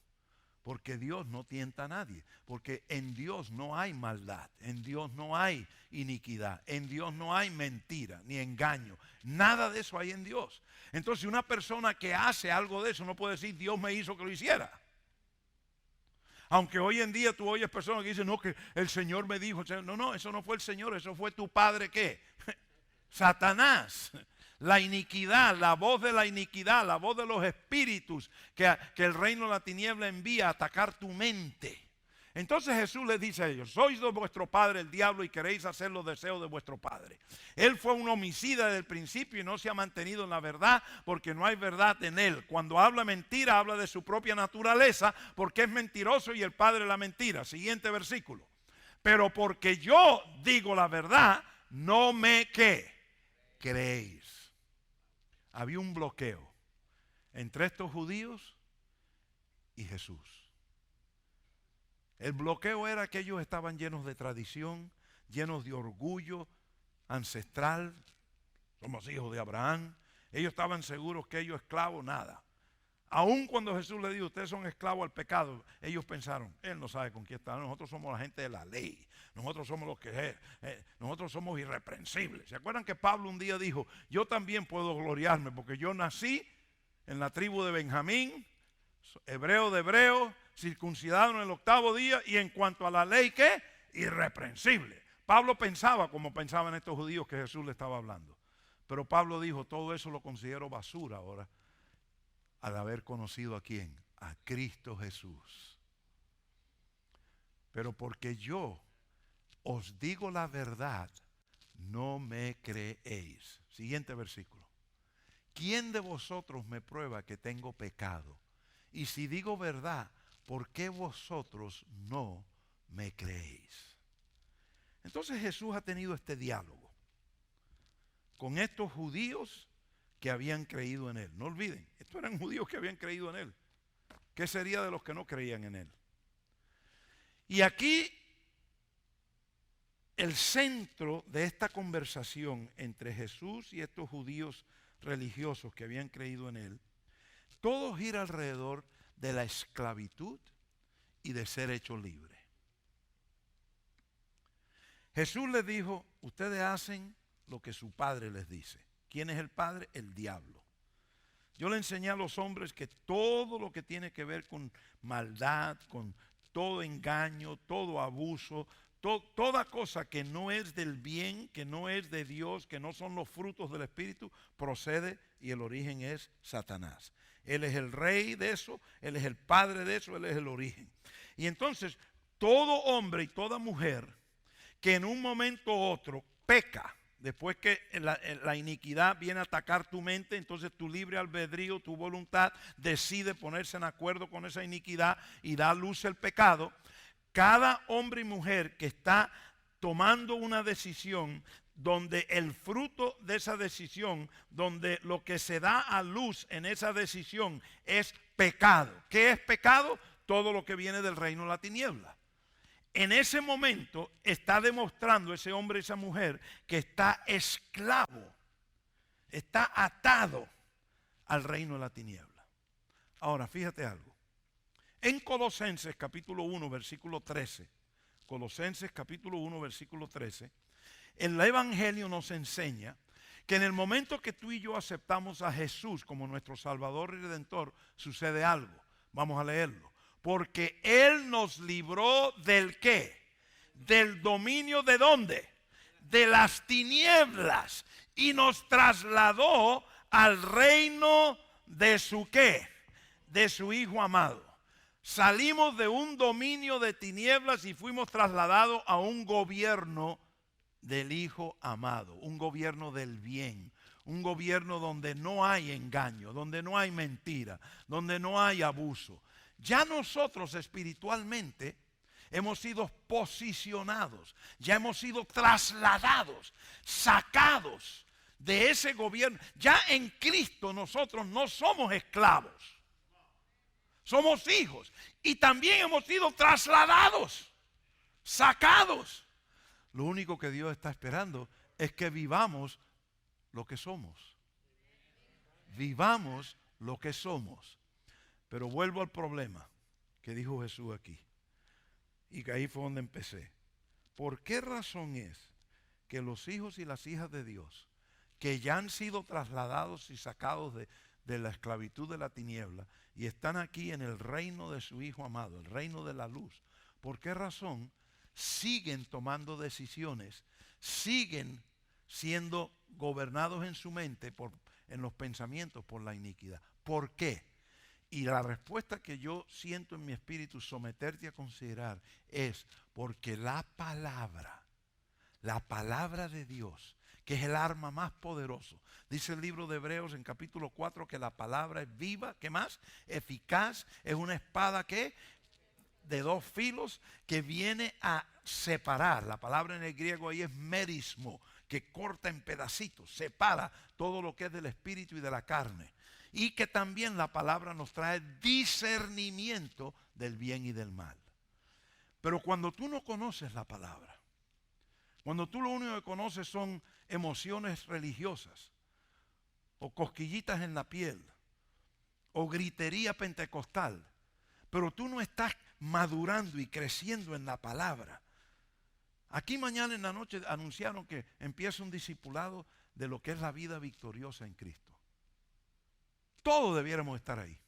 Porque Dios no tienta a nadie. Porque en Dios no hay maldad. En Dios no hay iniquidad. En Dios no hay mentira ni engaño. Nada de eso hay en Dios. Entonces una persona que hace algo de eso no puede decir Dios me hizo que lo hiciera. Aunque hoy en día tú oyes personas que dicen no, que el Señor me dijo. No, eso no fue el Señor. Eso fue tu padre ¿qué? Satanás. La iniquidad, la voz de la iniquidad, la voz de los espíritus que el reino de la tiniebla envía a atacar tu mente. Entonces Jesús les dice a ellos, sois de vuestro padre el diablo y queréis hacer los deseos de vuestro padre. Él fue un homicida desde el principio y no se ha mantenido en la verdad porque no hay verdad en él. Cuando habla mentira, habla de su propia naturaleza porque es mentiroso y el padre de la mentira. Siguiente versículo. Pero porque yo digo la verdad, no me ¿qué? Creéis. Había un bloqueo entre estos judíos y Jesús. El bloqueo era que ellos estaban llenos de tradición, llenos de orgullo, ancestral, somos hijos de Abraham. Ellos estaban seguros que ellos esclavos, nada. Aun cuando Jesús le dijo, ustedes son esclavos al pecado, ellos pensaron, él no sabe con quién está, nosotros somos la gente de la ley, nosotros somos los que nosotros somos irreprensibles. ¿Se acuerdan que Pablo un día dijo, yo también puedo gloriarme porque yo nací en la tribu de Benjamín, hebreo de hebreo, circuncidado en el 8º día, y en cuanto a la ley, ¿qué? Irreprensible. Pablo pensaba como pensaban estos judíos que Jesús le estaba hablando. Pero Pablo dijo, todo eso lo considero basura ahora, al haber conocido a quién, a Cristo Jesús. Pero porque yo os digo la verdad, no me creéis. Siguiente versículo. ¿Quién de vosotros me prueba que tengo pecado? Y si digo verdad, ¿por qué vosotros no me creéis? Entonces Jesús ha tenido este diálogo con estos judíos que habían creído en él. No olviden, estos eran judíos que habían creído en él. ¿Qué sería de los que no creían en él? Y aquí el centro de esta conversación entre Jesús y estos judíos religiosos que habían creído en él, todo gira alrededor de la esclavitud y de ser hecho libre. Jesús les dijo, ustedes hacen lo que su padre les dice. ¿Quién es el padre? El diablo. Yo le enseñé a los hombres que todo lo que tiene que ver con maldad, con todo engaño, todo abuso, toda cosa que no es del bien, que no es de Dios, que no son los frutos del Espíritu, procede y el origen es Satanás. Él es el rey de eso, él es el padre de eso, él es el origen. Y entonces, todo hombre y toda mujer que en un momento u otro peca, después que la iniquidad viene a atacar tu mente, entonces tu libre albedrío, tu voluntad decide ponerse en acuerdo con esa iniquidad y da luz al pecado. Cada hombre y mujer que está tomando una decisión donde el fruto de esa decisión, donde lo que se da a luz en esa decisión es pecado. ¿Qué es pecado? Todo lo que viene del reino de la tiniebla. En ese momento está demostrando ese hombre y esa mujer que está esclavo, está atado al reino de la tiniebla. Ahora, fíjate algo. En Colosenses capítulo 1, versículo 13, Colosenses capítulo 1, versículo 13, el Evangelio nos enseña que en el momento que tú y yo aceptamos a Jesús como nuestro Salvador y Redentor, sucede algo. Vamos a leerlo. Porque Él nos libró del ¿qué? Del dominio ¿de dónde? De las tinieblas. Y nos trasladó al reino de su ¿qué? De su Hijo amado. Salimos de un dominio de tinieblas y fuimos trasladados a un gobierno del Hijo amado. Un gobierno del bien. Un gobierno donde no hay engaño, donde no hay mentira, donde no hay abuso. Ya nosotros espiritualmente hemos sido posicionados, ya hemos sido trasladados, sacados de ese gobierno. Ya en Cristo nosotros no somos esclavos, somos hijos. Y también hemos sido trasladados, sacados. Lo único que Dios está esperando es que vivamos lo que somos. Vivamos lo que somos. Pero vuelvo al problema que dijo Jesús aquí. Y que ahí fue donde empecé. ¿Por qué razón es que los hijos y las hijas de Dios, que ya han sido trasladados y sacados de la esclavitud de la tiniebla, y están aquí en el reino de su Hijo amado, el reino de la luz, por qué razón siguen tomando decisiones, siguen siendo gobernados en su mente, en los pensamientos, por la iniquidad? ¿Por qué? Y la respuesta que yo siento en mi espíritu someterte a considerar es porque la palabra de Dios, que es el arma más poderosa, dice el libro de Hebreos en capítulo 4 que la palabra es viva, ¿qué más? Eficaz, es una espada que de dos filos que viene a separar. La palabra en el griego ahí es merismo, que corta en pedacitos, separa todo lo que es del espíritu y de la carne. Y que también la palabra nos trae discernimiento del bien y del mal. Pero cuando tú no conoces la palabra, Cuando tú lo único que conoces son emociones religiosas, o cosquillitas en la piel, o gritería pentecostal, pero tú no estás madurando y creciendo en la palabra. Aquí mañana en la noche anunciaron que empieza un discipulado de lo que es la vida victoriosa en Cristo. Todos debiéramos estar ahí.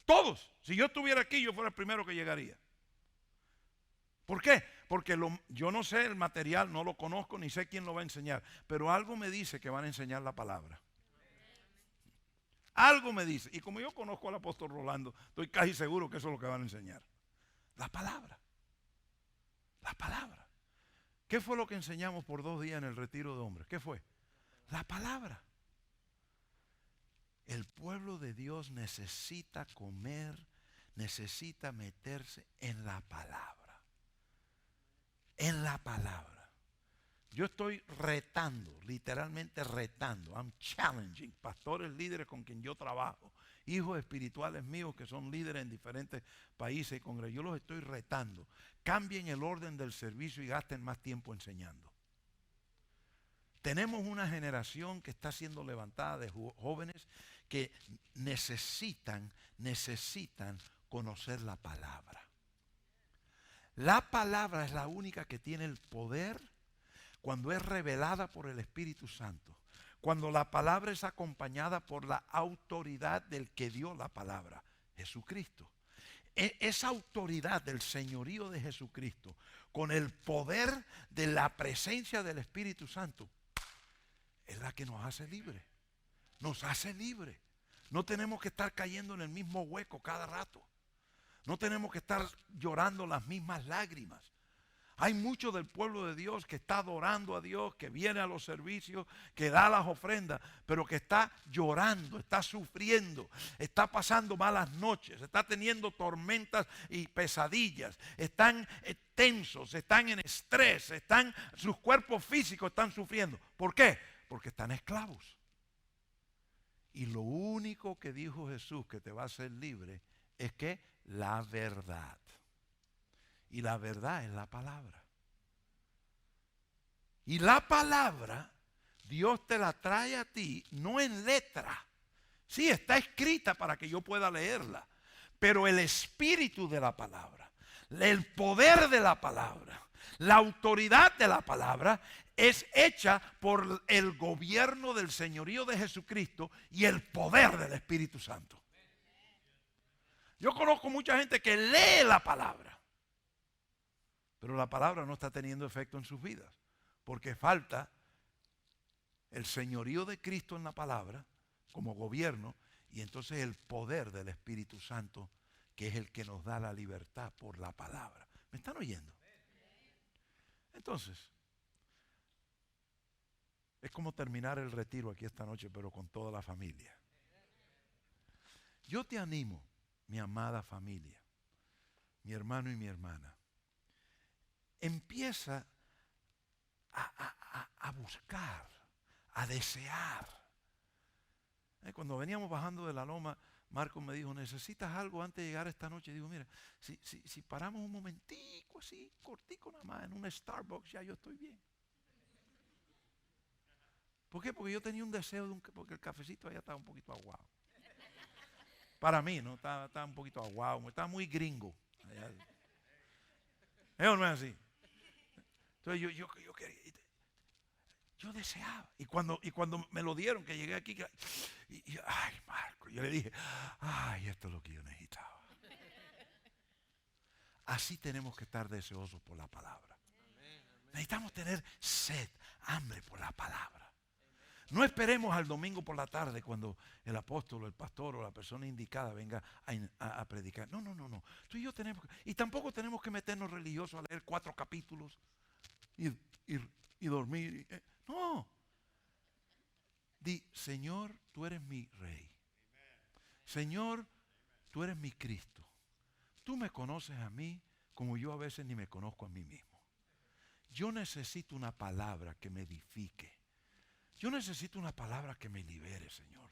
Todos. Si yo estuviera aquí, yo fuera el primero que llegaría. ¿Por qué? Porque yo no sé el material, no lo conozco, ni sé quién lo va a enseñar. Pero algo me dice que van a enseñar la palabra. Algo me dice. Y como yo conozco al apóstol Rolando, estoy casi seguro que eso es lo que van a enseñar. La palabra. La palabra. ¿Qué fue lo que enseñamos por 2 días en el retiro de hombres? ¿Qué fue? La palabra. El pueblo de Dios necesita comer, necesita meterse en la palabra. En la palabra. Yo estoy retando, literalmente retando. I'm challenging pastores, líderes con quien yo trabajo, hijos espirituales míos que son líderes en diferentes países y congresos. Yo los estoy retando. Cambien el orden del servicio y gasten más tiempo enseñando. Tenemos una generación que está siendo levantada de jóvenes que necesitan conocer la palabra. La palabra es la única que tiene el poder cuando es revelada por el Espíritu Santo. Cuando la palabra es acompañada por la autoridad del que dio la palabra, Jesucristo. Esa autoridad del señorío de Jesucristo, con el poder de la presencia del Espíritu Santo, es la que nos hace libres. Nos hace libres. No tenemos que estar cayendo en el mismo hueco cada rato. No tenemos que estar llorando las mismas lágrimas. Hay mucho del pueblo de Dios que está adorando a Dios, que viene a los servicios, que da las ofrendas, pero que está llorando, está sufriendo, está pasando malas noches, está teniendo tormentas y pesadillas, están tensos, están en estrés, sus cuerpos físicos están sufriendo. ¿Por qué? Porque están esclavos. Y lo único que dijo Jesús que te va a hacer libre es que la verdad. Y la verdad es la palabra. Y la palabra, Dios te la trae a ti, no en letra. Sí, está escrita para que yo pueda leerla. Pero el espíritu de la palabra, el poder de la palabra, la autoridad de la palabra es hecha por el gobierno del señorío de Jesucristo y el poder del Espíritu Santo. Yo conozco mucha gente que lee la palabra, pero la palabra no está teniendo efecto en sus vidas, porque falta el señorío de Cristo en la palabra como gobierno y entonces el poder del Espíritu Santo, que es el que nos da la libertad por la palabra. ¿Me están oyendo? Entonces, es como terminar el retiro aquí esta noche, pero con toda la familia. Yo te animo, mi amada familia, mi hermano y mi hermana. Empieza a buscar, a desear. Cuando veníamos bajando de la loma, Marco me dijo, ¿necesitas algo antes de llegar esta noche? Digo, mira, si paramos un momentico así, cortico nada más, en un Starbucks, ya yo estoy bien. ¿Por qué? Porque yo tenía un deseo porque el cafecito allá estaba un poquito aguado. Para mí, ¿no? Estaba un poquito aguado, estaba muy gringo. ¿Eso no es así? Entonces yo quería, yo deseaba. Y cuando me lo dieron, que llegué aquí, ay, Marco, yo le dije, ay, esto es lo que yo necesitaba. Así tenemos que estar deseosos por la palabra. Necesitamos tener sed, hambre por la palabra. No esperemos al domingo por la tarde cuando el apóstol, el pastor o la persona indicada venga a predicar. No. Tú y yo tenemos y tampoco tenemos que meternos religiosos a leer 4 capítulos y dormir. No. Di, Señor, tú eres mi rey. Señor, tú eres mi Cristo. Tú me conoces a mí como yo a veces ni me conozco a mí mismo. Yo necesito una palabra que me edifique. Yo necesito una palabra que me libere, Señor.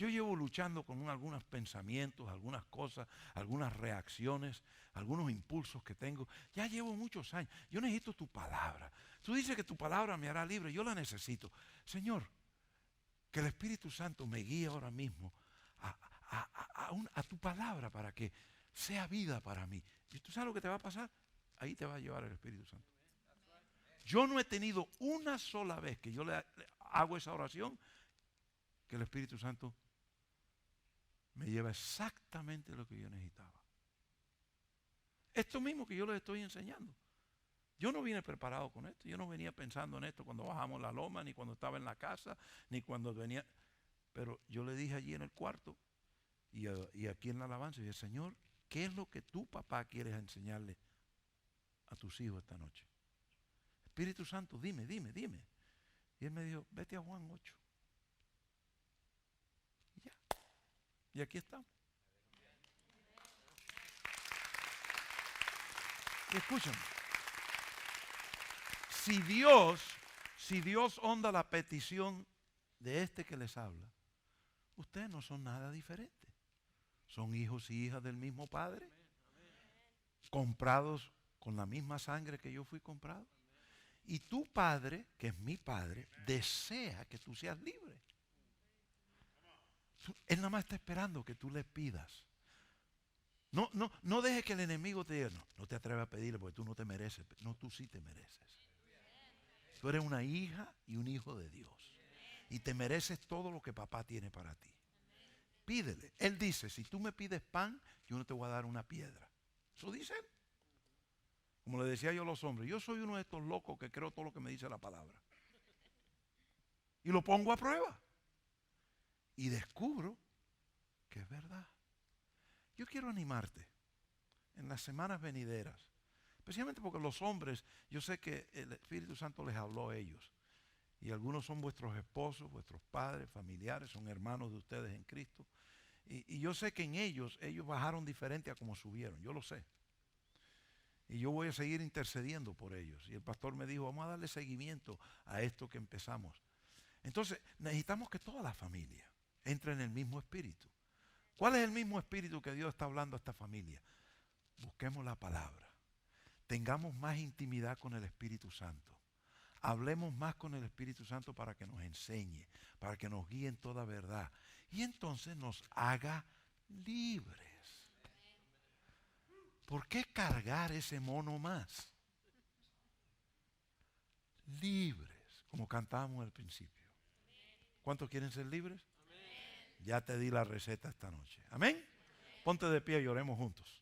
Yo llevo luchando con algunos pensamientos, algunas cosas, algunas reacciones, algunos impulsos que tengo. Ya llevo muchos años. Yo necesito tu palabra. Tú dices que tu palabra me hará libre. Yo la necesito. Señor, que el Espíritu Santo me guíe ahora mismo a tu palabra para que sea vida para mí. ¿Y tú sabes lo que te va a pasar? Ahí te va a llevar el Espíritu Santo. Yo no he tenido una sola vez que yo le hago esa oración que el Espíritu Santo me lleva exactamente lo que yo necesitaba. Esto mismo que yo les estoy enseñando. Yo no vine preparado con esto. Yo no venía pensando en esto cuando bajamos la loma, ni cuando estaba en la casa, ni cuando venía. Pero yo le dije allí en el cuarto y aquí en la alabanza, y dije, Señor, ¿qué es lo que tú, papá, quieres enseñarle a tus hijos esta noche? Espíritu Santo, dime. Y él me dijo, vete a Juan 8. Y ya. Y aquí estamos. Y escúchame. Si Dios honra la petición de este que les habla, ustedes no son nada diferentes. Son hijos y hijas del mismo Padre, comprados con la misma sangre que yo fui comprado. Y tu Padre, que es mi Padre, desea que tú seas libre. Él nada más está esperando que tú le pidas. No dejes que el enemigo te diga, no te atreves a pedirle porque tú no te mereces. No, tú sí te mereces. Tú eres una hija y un hijo de Dios. Y te mereces todo lo que papá tiene para ti. Pídele. Él dice, si tú me pides pan, yo no te voy a dar una piedra. Eso dice él. Como le decía yo a los hombres, yo soy uno de estos locos que creo todo lo que me dice la palabra. Y lo pongo a prueba. Y descubro que es verdad. Yo quiero animarte en las semanas venideras. Especialmente porque los hombres, yo sé que el Espíritu Santo les habló a ellos. Y algunos son vuestros esposos, vuestros padres, familiares, son hermanos de ustedes en Cristo. Y yo sé que en ellos bajaron diferente a como subieron, yo lo sé. Y yo voy a seguir intercediendo por ellos. Y el pastor me dijo, vamos a darle seguimiento a esto que empezamos. Entonces, necesitamos que toda la familia entre en el mismo espíritu. ¿Cuál es el mismo espíritu que Dios está hablando a esta familia? Busquemos la palabra. Tengamos más intimidad con el Espíritu Santo. Hablemos más con el Espíritu Santo para que nos enseñe, para que nos guíe en toda verdad. Y entonces nos haga libres. ¿Por qué cargar ese mono más? Libres, como cantábamos al principio. ¿Cuántos quieren ser libres? Ya te di la receta esta noche. Amén. Ponte de pie y oremos juntos.